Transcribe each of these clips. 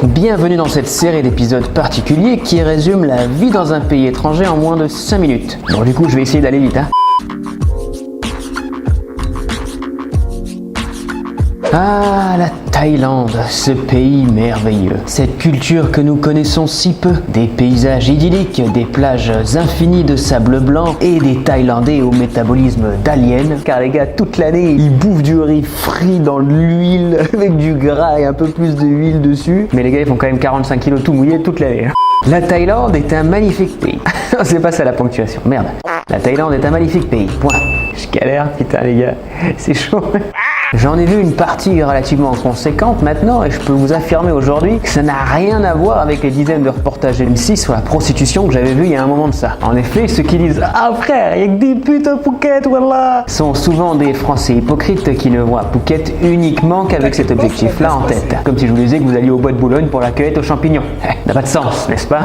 Bienvenue dans cette série d'épisodes particuliers qui résume la vie dans un pays étranger en moins de 5 minutes. Bon du coup je vais essayer d'aller vite Ah, la Thaïlande, ce pays merveilleux. Cette culture que nous connaissons si peu. Des paysages idylliques, des plages infinies de sable blanc et des Thaïlandais au métabolisme d'aliens. Car les gars, toute l'année, ils bouffent du riz frit dans l'huile avec du gras et un peu plus d'huile dessus. Mais les gars, ils font quand même 45 kilos tout mouillés toute l'année. La Thaïlande est un magnifique pays. C'est pas ça la ponctuation, merde. La Thaïlande est un magnifique pays, point. Je galère, putain les gars, c'est chaud. J'en ai vu une partie relativement conséquente maintenant et je peux vous affirmer aujourd'hui que ça n'a rien à voir avec les dizaines de reportages M6 sur la prostitution que j'avais vu il y a un moment de ça. En effet, ceux qui disent « Ah frère, il y a que des putes à Phuket, voilà !» sont souvent des Français hypocrites qui ne voient Phuket uniquement qu'avec cet objectif-là en tête. Comme si je vous disais que vous alliez au bois de Boulogne pour la cueillette aux champignons. Ça n'a pas de sens, n'est-ce pas?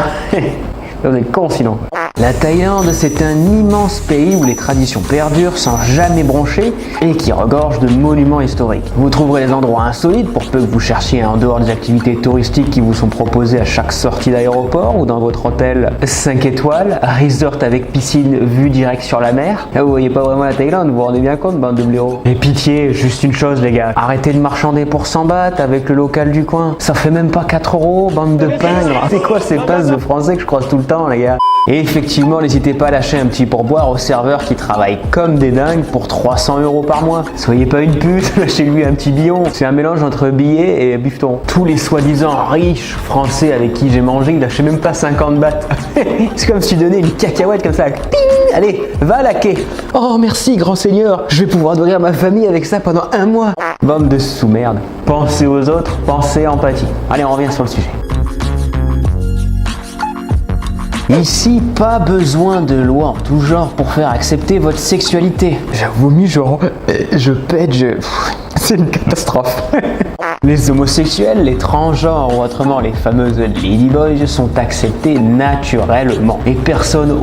Vous êtes cons sinon. La Thaïlande, c'est un immense pays où les traditions perdurent sans jamais broncher et qui regorge de monuments historiques. Vous trouverez des endroits insolites pour peu que vous cherchiez en dehors des activités touristiques qui vous sont proposées à chaque sortie d'aéroport ou dans votre hôtel 5 étoiles, resort avec piscine vue direct sur la mer. Là, vous voyez pas vraiment la Thaïlande, vous vous rendez bien compte, bande de blaireaux. Et pitié, juste une chose les gars, arrêtez de marchander pour 100 bahts avec le local du coin. Ça fait même pas 4 €, bande de pingres. C'est quoi ces passes de français que je croise tout le temps les gars? Et effectivement, n'hésitez pas à lâcher un petit pourboire aux serveurs qui travaillent comme des dingues pour 300 € par mois. Soyez pas une pute, lâchez-lui un petit billon. C'est un mélange entre billets et bifton. Tous les soi-disant riches français avec qui j'ai mangé, ils lâchaient même pas 50 bahts. C'est comme si tu donnais une cacahuète comme ça. Ting, allez, va laquer. Oh merci grand seigneur, je vais pouvoir nourrir ma famille avec ça pendant 1 mois. Bande de sous-merde. Pensez aux autres, pensez empathie. Allez, on revient sur le sujet. Ici, pas besoin de loi en tout genre pour faire accepter votre sexualité. J'ai vomi genre, je pète, c'est une catastrophe. Les homosexuels, les transgenres ou autrement les fameuses ladyboys sont acceptés naturellement. Et personne,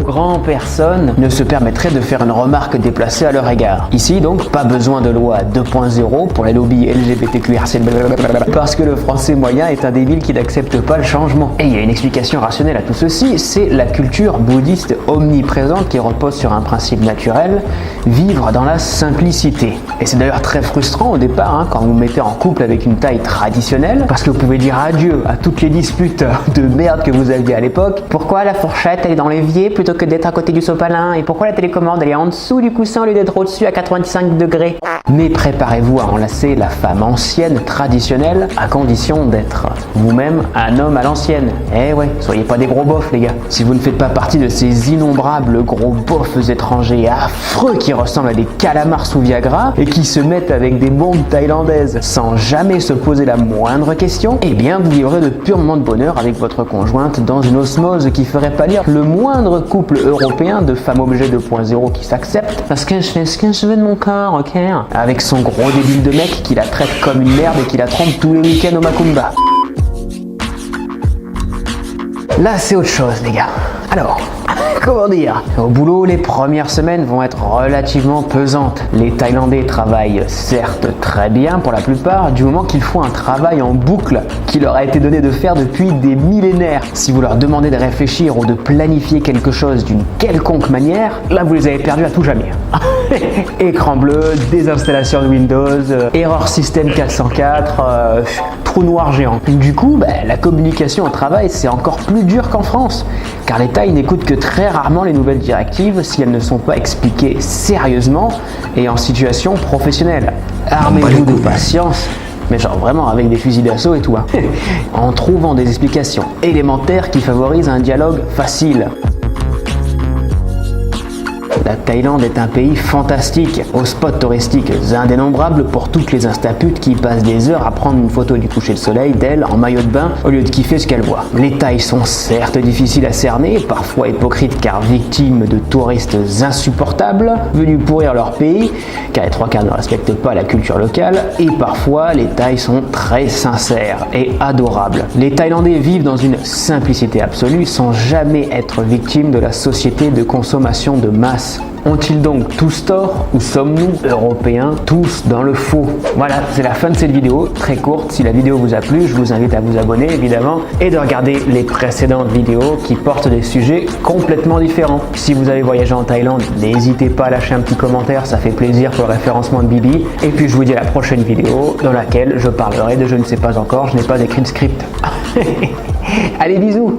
grand personne, ne se permettrait de faire une remarque déplacée à leur égard. Ici donc, pas besoin de loi 2.0 pour les lobbies LGBTQRC, parce que le français moyen est un débile qui n'accepte pas le changement. Et il y a une explication rationnelle à tout ceci, c'est la culture bouddhiste omniprésente qui repose sur un principe naturel, vivre dans la simplicité. Et c'est d'ailleurs très frustrant au départ quand vous mettez en couple avec une taille traditionnelle, parce que vous pouvez dire adieu à toutes les disputes de merde que vous aviez à l'époque. Pourquoi la fourchette elle est dans l'évier plutôt que d'être à côté du sopalin? Et pourquoi la télécommande elle est en dessous du coussin au lieu d'être au-dessus à 85 degrés? Mais préparez-vous à enlacer la femme ancienne traditionnelle à condition d'être vous-même un homme à l'ancienne. Eh ouais, soyez pas des gros bofs les gars. Si vous ne faites pas partie de ces innombrables gros bofs étrangers affreux qui ressemblent à des calamars sous Viagra et qui se mettent avec des bombes thaïlandaises sans jamais se poser la moindre question, eh bien vous vivrez de purs moments de bonheur avec votre conjointe dans une osmose qui ferait pâlir le moindre couple européen de femmes objet 2.0 qui s'accepte parce que je fais ce que je veux de mon corps, ok? Avec son gros débile de mec qui la traite comme une merde et qui la trompe tous les week-ends au Macumba. Là c'est autre chose les gars. Alors, comment dire? Au boulot, les premières semaines vont être relativement pesantes. Les Thaïlandais travaillent certes très bien pour la plupart, du moment qu'ils font un travail en boucle qui leur a été donné de faire depuis des millénaires. Si vous leur demandez de réfléchir ou de planifier quelque chose d'une quelconque manière, là vous les avez perdus à tout jamais. Écran bleu, désinstallation de Windows, erreur système 404, trou noir géant. Du coup, la communication au travail c'est encore plus dur qu'en France, car les Thaïs n'écoutent que très rarement les nouvelles directives si elles ne sont pas expliquées sérieusement et en situation professionnelle. Armez-vous de patience, mais genre vraiment avec des fusils d'assaut et tout, en trouvant des explications élémentaires qui favorisent un dialogue facile. La Thaïlande est un pays fantastique, aux spots touristiques indénombrables pour toutes les instaputes qui passent des heures à prendre une photo du coucher de soleil d'elle en maillot de bain au lieu de kiffer ce qu'elle voit. Les Thaïs sont certes difficiles à cerner, parfois hypocrites car victimes de touristes insupportables, venus pourrir leur pays, car les 3 quarts ne respectent pas la culture locale, et parfois les Thaïs sont très sincères et adorables. Les Thaïlandais vivent dans une simplicité absolue sans jamais être victimes de la société de consommation de masse masse. Ont-ils donc tous tort ou sommes-nous, Européens, tous dans le faux? Voilà, c'est la fin de cette vidéo, très courte. Si la vidéo vous a plu, je vous invite à vous abonner évidemment et de regarder les précédentes vidéos qui portent des sujets complètement différents. Si vous avez voyagé en Thaïlande, n'hésitez pas à lâcher un petit commentaire, ça fait plaisir pour le référencement de Bibi. Et puis je vous dis à la prochaine vidéo dans laquelle je parlerai de je ne sais pas encore, je n'ai pas écrit de script. Allez, bisous!